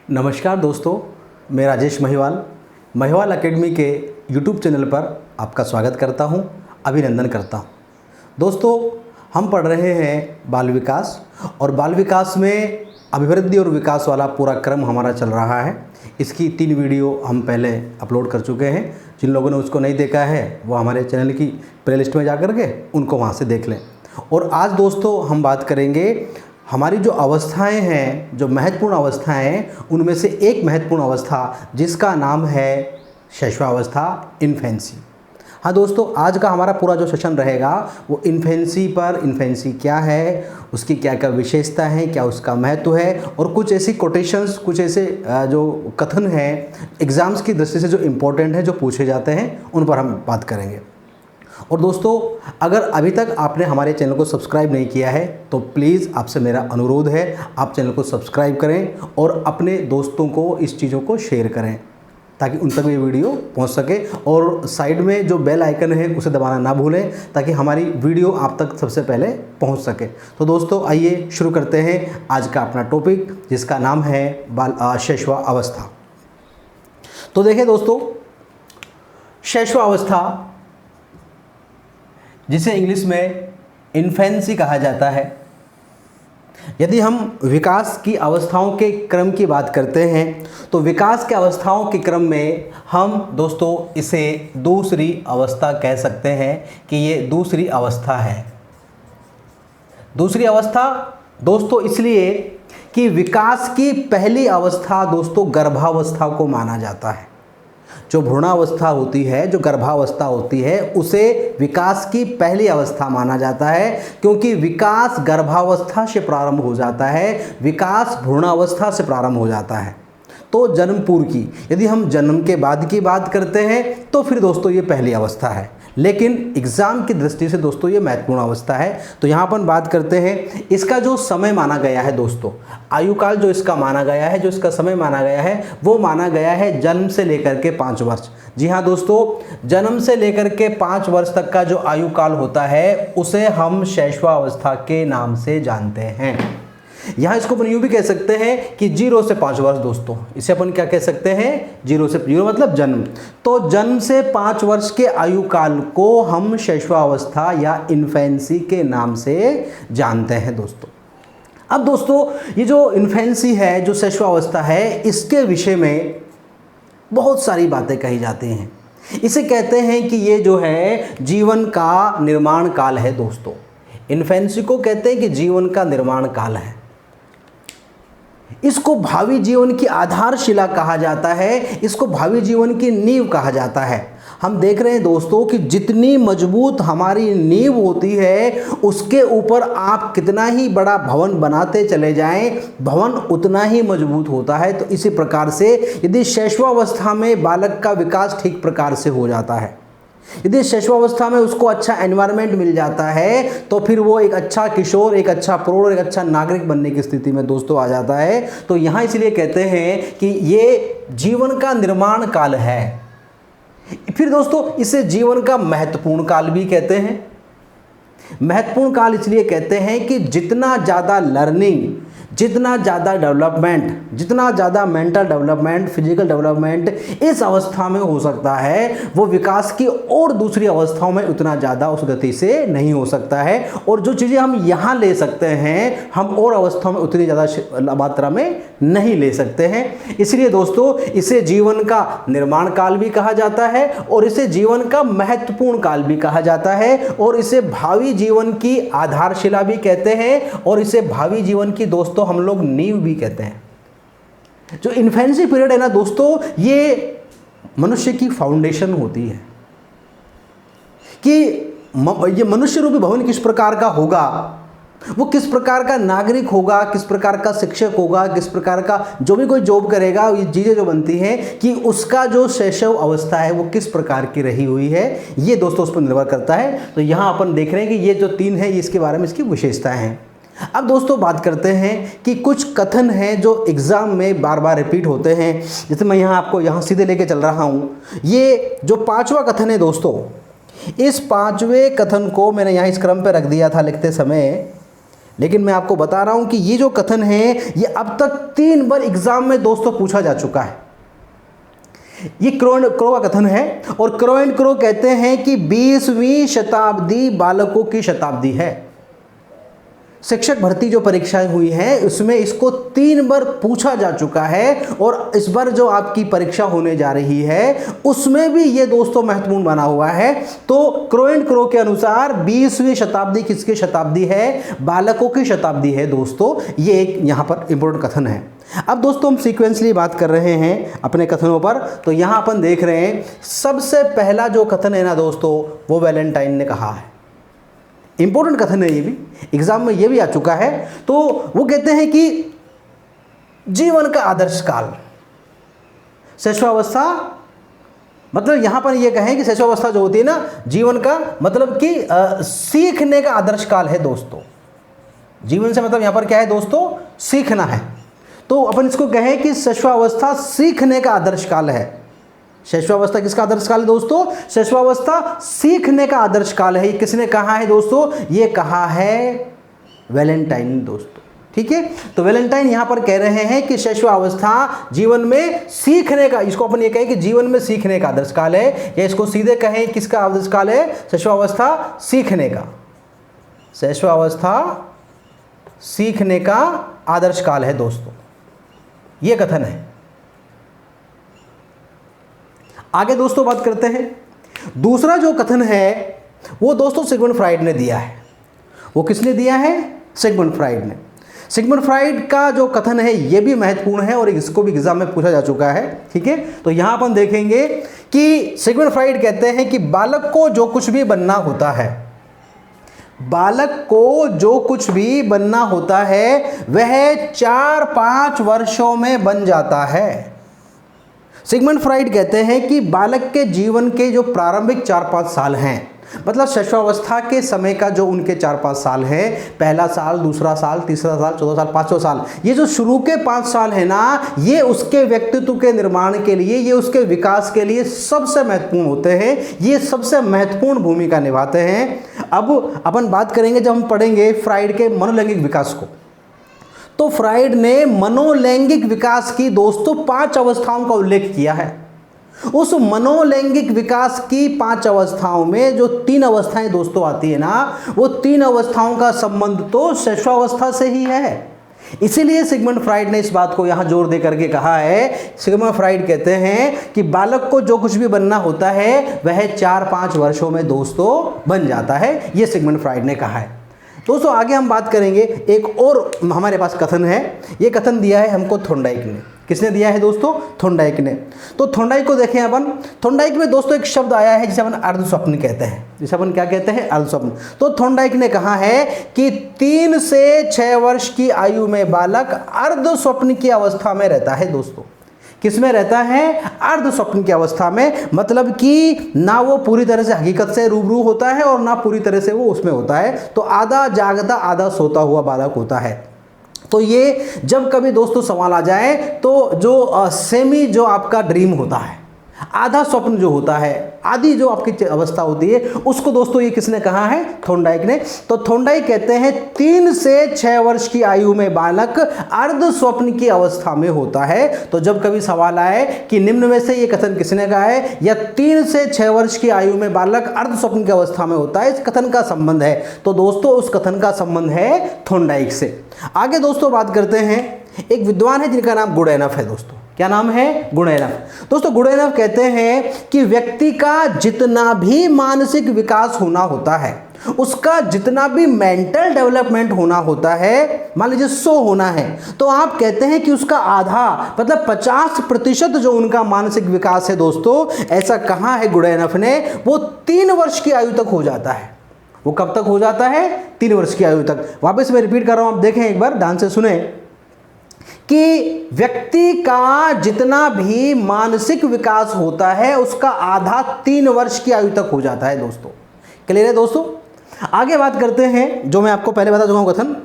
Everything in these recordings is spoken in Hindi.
नमस्कार दोस्तों, मैं राजेश महिवाल महिवाल एकेडमी के यूट्यूब चैनल पर आपका स्वागत करता हूं, अभिनंदन करता हूं। दोस्तों, हम पढ़ रहे हैं बाल विकास और बाल विकास में अभिवृद्धि और विकास वाला पूरा क्रम हमारा चल रहा है। इसकी 3 वीडियो हम पहले अपलोड कर चुके हैं। जिन लोगों ने उसको नहीं देखा है वो हमारे चैनल की प्लेलिस्ट में जा कर के उनको वहाँ से देख लें। और आज दोस्तों हम बात करेंगे हमारी जो अवस्थाएं हैं, जो महत्वपूर्ण अवस्थाएं हैं, उनमें से एक महत्वपूर्ण अवस्था जिसका नाम है शैशवावस्था, इन्फेंसी। हाँ दोस्तों, आज का हमारा पूरा जो सेशन रहेगा वो इन्फेंसी पर, इन्फेंसी क्या है, उसकी क्या क्या विशेषता है, क्या उसका महत्व है, और कुछ ऐसी कोटेशंस, कुछ ऐसे जो कथन हैं एग्ज़ाम्स की दृष्टि से जो इम्पोर्टेंट हैं, जो पूछे जाते हैं, उन पर हम बात करेंगे। और दोस्तों, अगर अभी तक आपने हमारे चैनल को सब्सक्राइब नहीं किया है तो प्लीज़ आपसे मेरा अनुरोध है, आप चैनल को सब्सक्राइब करें और अपने दोस्तों को इस चीज़ों को शेयर करें ताकि उन तक ये वीडियो पहुंच सके। और साइड में जो बेल आइकन है उसे दबाना ना भूलें ताकि हमारी वीडियो आप तक सबसे पहले पहुंच सके। तो दोस्तों, आइए शुरू करते हैं आज का अपना टॉपिक, जिसका नाम है शैशवावस्था। तो देखिए दोस्तों, शैशवावस्था जिसे इंग्लिश में इन्फेंसी कहा जाता है, यदि हम विकास की अवस्थाओं के क्रम की बात करते हैं तो विकास के अवस्थाओं के क्रम में हम दोस्तों इसे दूसरी अवस्था कह सकते हैं कि ये दूसरी अवस्था है। दूसरी अवस्था दोस्तों इसलिए कि विकास की पहली अवस्था दोस्तों गर्भावस्था को माना जाता है। जो भ्रूणावस्था होती है, जो गर्भावस्था होती है, उसे विकास की पहली अवस्था माना जाता है, क्योंकि विकास गर्भावस्था से प्रारंभ हो जाता है, विकास भ्रूणावस्था से प्रारंभ हो जाता है। तो जन्म पूर्व की, यदि हम जन्म के बाद की बात करते हैं तो फिर दोस्तों ये पहली अवस्था है, लेकिन एग्ज़ाम की दृष्टि से दोस्तों ये महत्वपूर्ण अवस्था है। तो यहाँ पर बात करते हैं इसका जो समय माना गया है दोस्तों, आयुकाल जो इसका माना गया है, जो इसका समय माना गया है, वो माना गया है जन्म से लेकर के 5 वर्ष। जी हाँ दोस्तों, जन्म से लेकर के 5 वर्ष तक का जो आयुकाल होता है उसे हम शैशवावस्था के नाम से जानते हैं। यहाँ इसको अपन यूँ भी कह सकते हैं कि 0 से 5 वर्ष दोस्तों, इसे अपन क्या कह सकते हैं, 0 से 0 मतलब जन्म। तो जन्म से 5 वर्ष के आयु काल को हम शैशवावस्था या इन्फेंसी के नाम से जानते हैं दोस्तों। अब दोस्तों, ये जो इन्फेंसी है, जो शैशवावस्था है, इसके विषय में बहुत सारी बातें कही जाती हैं। इसे कहते हैं कि ये जो है जीवन का निर्माण काल है दोस्तों। इन्फेंसी को कहते हैं कि जीवन का निर्माण काल है। इसको भावी जीवन की आधारशिला कहा जाता है, इसको भावी जीवन की नींव कहा जाता है। हम देख रहे हैं दोस्तों कि जितनी मजबूत हमारी नींव होती है उसके ऊपर आप कितना ही बड़ा भवन बनाते चले जाएं, भवन उतना ही मजबूत होता है। तो इसी प्रकार से यदि शैशवावस्था में बालक का विकास ठीक प्रकार से हो जाता है, यदि शैशवावस्था में उसको अच्छा एनवायरनमेंट मिल जाता है, तो फिर वो एक अच्छा किशोर, एक अच्छा प्रौढ़, एक अच्छा नागरिक बनने की स्थिति में दोस्तों आ जाता है। तो यहाँ इसलिए कहते हैं कि ये जीवन का निर्माण काल है। फिर दोस्तों इसे जीवन का महत्वपूर्ण काल भी कहते हैं। महत्वपूर्ण काल इसलिए कहते हैं कि जितना ज़्यादा लर्निंग, जितना ज़्यादा डेवलपमेंट, जितना ज़्यादा मेंटल डेवलपमेंट, फिजिकल डेवलपमेंट इस अवस्था में हो सकता है, वो विकास की और दूसरी अवस्थाओं में उतना ज़्यादा उस गति से नहीं हो सकता है। और जो चीज़ें हम यहाँ ले सकते हैं, हम और अवस्थाओं में उतनी ज़्यादा मात्रा में नहीं ले सकते हैं। इसलिए दोस्तों इसे जीवन का निर्माण काल भी कहा जाता है और इसे जीवन का महत्वपूर्ण काल भी कहा जाता है और इसे भावी जीवन की आधारशिला भी कहते हैं और इसे भावी जीवन की दोस्तों हम लोग नींव भी कहते हैं। जो इन्फेंसी पीरियड है ना दोस्तों, ये मनुष्य की फाउंडेशन होती है कि ये मनुष्य रूपी भवन किस प्रकार का होगा, वो किस प्रकार का नागरिक होगा, किस प्रकार का शिक्षक होगा, किस प्रकार का जो भी कोई जॉब करेगा, ये चीज़ें जो बनती हैं कि उसका जो शैशव अवस्था है वो किस प्रकार की रही हुई है, ये दोस्तों उस पर निर्भर करता है। तो यहाँ अपन देख रहे हैं कि ये जो 3 है, इसके बारे में इसकी विशेषताएं हैं। अब दोस्तों बात करते हैं कि कुछ कथन हैं जो एग्ज़ाम में बार बार रिपीट होते हैं। जैसे मैं यहाँ आपको यहाँ सीधे लेके चल रहा हूँ। ये जो 5वां कथन है दोस्तों, इस 5वें कथन को मैंने यहाँ इस क्रम पे रख दिया था लिखते समय। लेकिन मैं आपको बता रहा हूं कि ये जो कथन है ये अब तक 3 बार एग्जाम में दोस्तों पूछा जा चुका है। ये क्रो एंड क्रो का कथन है और क्रो एंड क्रो कहते हैं कि 20वीं शताब्दी बालकों की शताब्दी है। शिक्षक भर्ती जो परीक्षाएं हुई हैं उसमें इसको 3 बार पूछा जा चुका है और इस बार जो आपकी परीक्षा होने जा रही है उसमें भी ये दोस्तों महत्वपूर्ण बना हुआ है। तो क्रो एंड क्रो के अनुसार 20वीं शताब्दी किसकी शताब्दी है? बालकों की शताब्दी है दोस्तों। ये एक यहाँ पर इंपॉर्टेंट कथन है। अब दोस्तों हम सीक्वेंसली बात कर रहे हैं अपने कथनों पर। तो यहाँ अपन देख रहे हैं सबसे पहला जो कथन है ना दोस्तों वो वैलेंटाइन ने कहा है। इंपॉर्टेंट कथन है, ये भी एग्जाम में ये भी आ चुका है। तो वो कहते हैं कि जीवन का आदर्श काल शैशवावस्था, मतलब यहां पर ये कहें कि शैशवावस्था जो होती है ना जीवन का मतलब कि सीखने का आदर्श काल है दोस्तों। जीवन से मतलब यहां पर क्या है दोस्तों? सीखना है। तो अपन इसको कहें कि शैशवावस्था सीखने का आदर्श काल है। शैशवावस्था किसका आदर्श काल है दोस्तों? शैशवावस्था सीखने का आदर्श काल है। ये किसने कहा है दोस्तों? ये कहा है वैलेंटाइन दोस्तों। ठीक है, तो वैलेंटाइन यहां पर कह रहे हैं कि शैशवावस्था जीवन में सीखने का, इसको अपन ये कहें कि जीवन में सीखने का आदर्श काल है, या इसको सीधे कहें किसका आदर्श काल है? शैशवावस्था सीखने का, शैशवावस्था सीखने का आदर्श काल है दोस्तों। ये कथन है। आगे दोस्तों बात करते हैं। दूसरा जो कथन है वो दोस्तों सिगमंड फ्राइड ने दिया है। वो किसने दिया है? सिगमंड फ्राइड ने। सिगमंड फ्राइड का जो कथन है ये भी महत्वपूर्ण है और इसको भी एग्जाम में पूछा जा चुका है। ठीक है, तो यहां अपन देखेंगे कि सिगमंड फ्राइड कहते हैं कि बालक को जो कुछ भी बनना होता है, बालक को जो कुछ भी बनना होता है वह 4-5 वर्षों में बन जाता है। सिगमंड फ्राइड कहते हैं कि बालक के जीवन के जो प्रारंभिक 4-5 साल हैं, मतलब शैशवावस्था के समय का जो उनके 4-5 साल हैं, पहला साल, दूसरा साल, तीसरा साल, चौथा साल, 5वां साल, ये जो शुरू के 5 साल है ना, ये उसके व्यक्तित्व के निर्माण के लिए, ये उसके विकास के लिए सबसे महत्वपूर्ण होते हैं। ये सबसे महत्वपूर्ण भूमिका निभाते हैं। अब अपन बात करेंगे जब हम पढ़ेंगे फ्राइड के मनोलैंगिक विकास को, तो फ्राइड ने मनोलैंगिक विकास की दोस्तों 5 अवस्थाओं का उल्लेख किया है। उस मनोलैंगिक विकास की 5 अवस्थाओं में जो 3 अवस्थाएं दोस्तों आती है ना, वो 3 अवस्थाओं का संबंध तो शैशवावस्था से ही है। इसीलिए सिगमंड फ्राइड ने इस बात को यहां जोर दे करके कहा है। सिगमंड फ्राइड कहते हैं कि बालक को जो कुछ भी बनना होता है वह 4-5 वर्षों में दोस्तों बन जाता है। यह सिगमंड फ्राइड ने कहा है। दोस्तों आगे हम बात करेंगे, एक और हमारे पास कथन है। ये कथन दिया है हमको थॉर्नडाइक ने। किसने दिया है दोस्तों? थॉर्नडाइक ने। तो थॉर्नडाइक को देखें अपन। थॉर्नडाइक में दोस्तों एक शब्द आया है जिसे अपन अर्ध स्वप्न कहते हैं। जिसे अपन क्या कहते हैं? अर्ध स्वप्न। तो थॉर्नडाइक ने कहा है कि 3 से 6 वर्ष की आयु में बालक अर्ध स्वप्न की अवस्था में रहता है दोस्तों। किसमें रहता है? अर्ध स्वप्न की अवस्था में, मतलब कि ना वो पूरी तरह से हकीकत से रूबरू होता है और ना पूरी तरह से वो उसमें होता है। तो आधा जागता आधा सोता हुआ बालक होता है। तो ये जब कभी दोस्तों सवाल आ जाए तो जो सेमी जो आपका ड्रीम होता है, आधा स्वप्न जो होता है, आधी जो आपकी अवस्था होती है, उसको दोस्तों ये किसने कहा है? थॉर्नडाइक ने। तो थॉर्नडाइक कहते हैं 3 से 6 वर्ष की आयु में बालक अर्ध स्वप्न की अवस्था में होता है। तो जब कभी सवाल आए कि निम्न में से ये कथन किसने कहा है, या 3 से 6 वर्ष की आयु में बालक अर्ध स्वप्न की अवस्था में होता है, इस कथन का संबंध है, तो दोस्तों उस कथन का संबंध है थॉर्नडाइक से। आगे दोस्तों बात करते हैं, एक विद्वान है जिनका नाम गुडएनफ है दोस्तों। क्या नाम है? गुडएनफ। दोस्तों गुडएनफ कहते हैं कि व्यक्ति का जितना भी मानसिक विकास होना होता है, उसका जितना भी मेंटल डेवलपमेंट होना होता है, मान लीजिए 100 होना है, तो आप कहते हैं कि उसका आधा मतलब 50% जो उनका मानसिक विकास है दोस्तों, ऐसा कहा है गुडएनफ ने, वो 3 वर्ष की आयु तक हो जाता है। वो कब तक हो जाता है? 3 वर्ष की आयु तक। वापस मैं रिपीट कर रहा हूं, आप देखें एक बार, ध्यान से सुने कि व्यक्ति का जितना भी मानसिक विकास होता है उसका आधा 3 वर्ष की आयु तक हो जाता है दोस्तों। क्लियर है दोस्तों? आगे बात करते हैं, जो मैं आपको पहले बता चुका हूं कथन,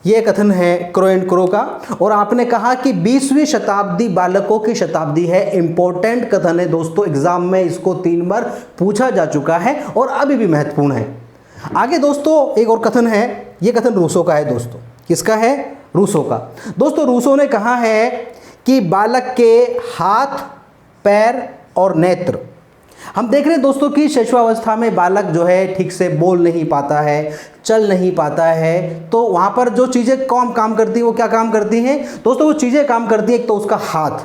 ये कथन है क्रो एंड क्रो का। और आपने कहा कि 20वीं शताब्दी बालकों की शताब्दी है। इंपॉर्टेंट कथन है दोस्तों, एग्जाम में इसको 3 बार पूछा जा चुका है और अभी भी महत्वपूर्ण है। आगे दोस्तों एक और कथन है, ये कथन रूसो का है दोस्तों। किसका है? रूसो का। दोस्तों रूसो ने कहा है कि बालक के हाथ, पैर और नेत्र, हम देख रहे हैं दोस्तों कि शैशवावस्था में बालक जो है ठीक से बोल नहीं पाता है, चल नहीं पाता है, तो वहाँ पर जो चीज़ें काम करती हैं वो क्या काम करती हैं दोस्तों? वो चीज़ें काम करती हैं। एक तो उसका हाथ,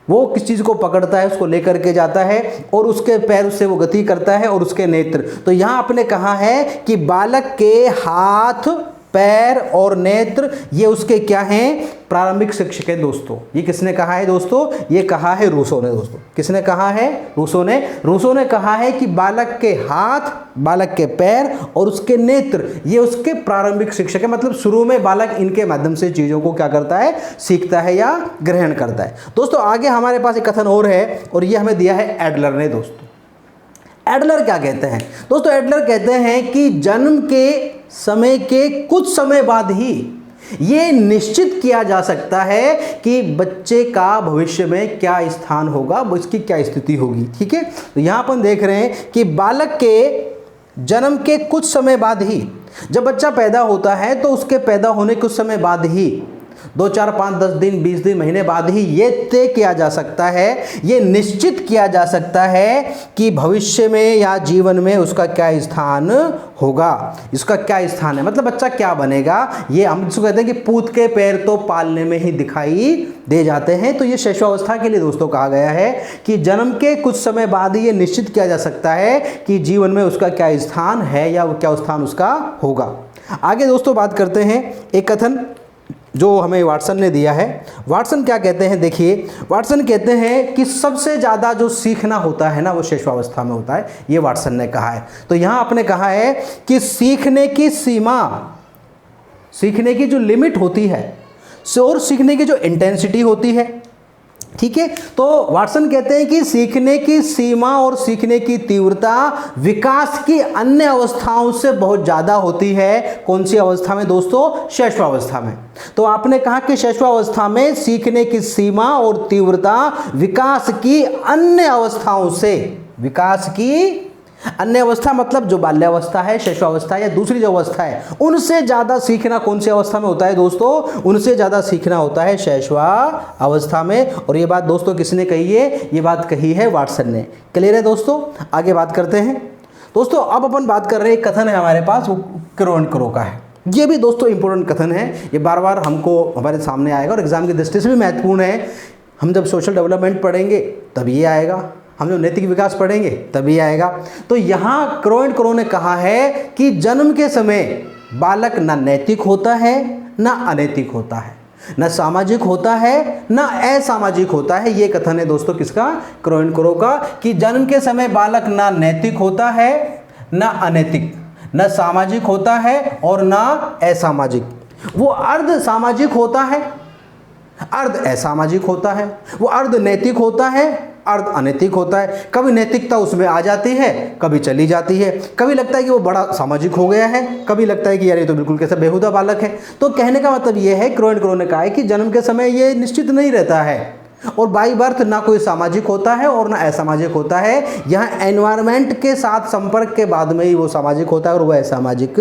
वो किस चीज़ को पकड़ता है, उसको लेकर के जाता है, और उसके पैर उससे वो गति करता है, और उसके नेत्र। तो यहाँ आपने कहा है कि बालक के हाथ, पैर और नेत्र ये उसके क्या हैं? प्रारंभिक शिक्षक है दोस्तों। ये किसने कहा है दोस्तों? ये कहा है रूसो ने दोस्तों। किसने कहा है? रूसो ने। रूसो ने कहा है कि बालक के हाथ, बालक के पैर और उसके नेत्र ये उसके प्रारंभिक शिक्षक है। मतलब शुरू में बालक इनके माध्यम से चीज़ों को क्या करता है? सीखता है या ग्रहण करता है। दोस्तों आगे हमारे पास एक कथन और है, और ये हमें दिया है एडलर ने दोस्तों। एडलर क्या कहते हैं दोस्तों? एडलर कहते हैं कि जन्म के समय के कुछ समय बाद ही ये निश्चित किया जा सकता है कि बच्चे का भविष्य में क्या स्थान होगा, उसकी क्या स्थिति होगी। ठीक है, तो यहाँ अपन देख रहे हैं कि बालक के जन्म के कुछ समय बाद ही, जब बच्चा पैदा होता है तो उसके पैदा होने कुछ समय बाद ही, 2, 4, 5, 10 दिन, 20 दिन, महीने बाद ही ये तय किया जा सकता है, ये निश्चित किया जा सकता है कि भविष्य में या जीवन में उसका क्या स्थान होगा, इसका क्या स्थान है, मतलब बच्चा क्या बनेगा। ये हम इसको कहते हैं कि पूत के पैर तो पालने में ही दिखाई दे जाते हैं। तो ये शैशवावस्था के लिए दोस्तों कहा गया है कि जन्म के कुछ समय बाद ही ये निश्चित किया जा सकता है कि जीवन में उसका क्या स्थान है या क्या स्थान उसका होगा। आगे दोस्तों बात करते हैं एक कथन जो हमें वाटसन ने दिया है। वाटसन क्या कहते हैं? देखिए, वाटसन कहते हैं कि सबसे ज़्यादा जो सीखना होता है ना वो शैशवावस्था में होता है, ये वाटसन ने कहा है। तो यहाँ आपने कहा है कि सीखने की सीमा, सीखने की जो लिमिट होती है और सीखने की जो इंटेंसिटी होती है, ठीक है, तो वाटसन कहते हैं कि सीखने की सीमा और सीखने की तीव्रता विकास की अन्य अवस्थाओं से बहुत ज़्यादा होती है। कौन सी अवस्था में दोस्तों? शैशवावस्था में। तो आपने कहा कि शैशवावस्था में सीखने की सीमा और तीव्रता विकास की अन्य अवस्थाओं से, विकास की अन्य अवस्था मतलब जो बाल्यावस्था है, शैशवावस्था या दूसरी जो अवस्था है, उनसे ज़्यादा सीखना कौन सी अवस्था में होता है दोस्तों? उनसे ज़्यादा सीखना होता है शैशवावस्था में। और ये बात दोस्तों किसने कही है? ये बात कही है वाटसन ने। क्लियर है दोस्तों? आगे बात करते हैं दोस्तों। अब अपन बात कर रहे हैं, एक कथन है हमारे पास, वो क्रो एंड क्रो का है। ये भी दोस्तों इंपॉर्टेंट कथन है, ये बार बार हमको हमारे सामने आएगा और एग्जाम की दृष्टि से भी महत्वपूर्ण है। हम जब सोशल डेवलपमेंट पढ़ेंगे तब ये आएगा, हम जो नैतिक विकास पढ़ेंगे तभी आएगा। तो यहाँ क्रो एंड क्रो ने कहा है कि जन्म के समय बालक ना नैतिक होता है ना अनैतिक होता है, ना सामाजिक होता है ना असामाजिक होता है। ये कथन है दोस्तों किसका? क्रो एंड क्रो का, कि जन्म के समय बालक ना नैतिक होता है ना अनैतिक, ना सामाजिक होता है और ना असामाजिक। वो अर्ध सामाजिक होता है, अर्ध असामाजिक होता है, वो अर्ध नैतिक होता है, अर्ध अनैतिक होता है। कभी नैतिकता उसमें आ जाती है, कभी चली जाती है, कभी लगता है कि वो बड़ा सामाजिक हो गया है, कभी लगता है कि यार ये तो बिल्कुल कैसा बेहुदा बालक है। तो कहने का मतलब ये है, क्रो एंड क्रो ने कहा है कि जन्म के समय ये निश्चित नहीं रहता है, और बाई बर्थ ना कोई सामाजिक होता है और ना असामाजिक होता है। यहाँ एनवायरनमेंट के साथ संपर्क के बाद में ही वो सामाजिक होता है और वह असामाजिक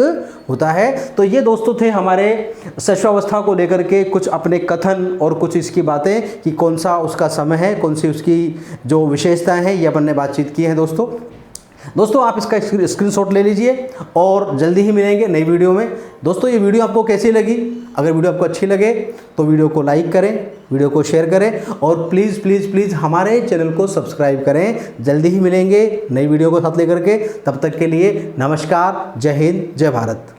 होता है। तो ये दोस्तों थे हमारे शैशवावस्था को लेकर के कुछ अपने कथन और कुछ इसकी बातें, कि कौन सा उसका समय है, कौन सी उसकी जो विशेषताएं हैं, ये अपन ने बातचीत की है दोस्तों आप इसका स्क्रीनशॉट ले लीजिए और जल्दी ही मिलेंगे नई वीडियो में। दोस्तों ये वीडियो आपको कैसी लगी? अगर वीडियो आपको अच्छी लगे तो वीडियो को लाइक करें, वीडियो को शेयर करें और प्लीज़ प्लीज़ प्लीज़ हमारे चैनल को सब्सक्राइब करें। जल्दी ही मिलेंगे नई वीडियो को साथ लेकर के। तब तक के लिए नमस्कार, जय हिंद, जय भारत।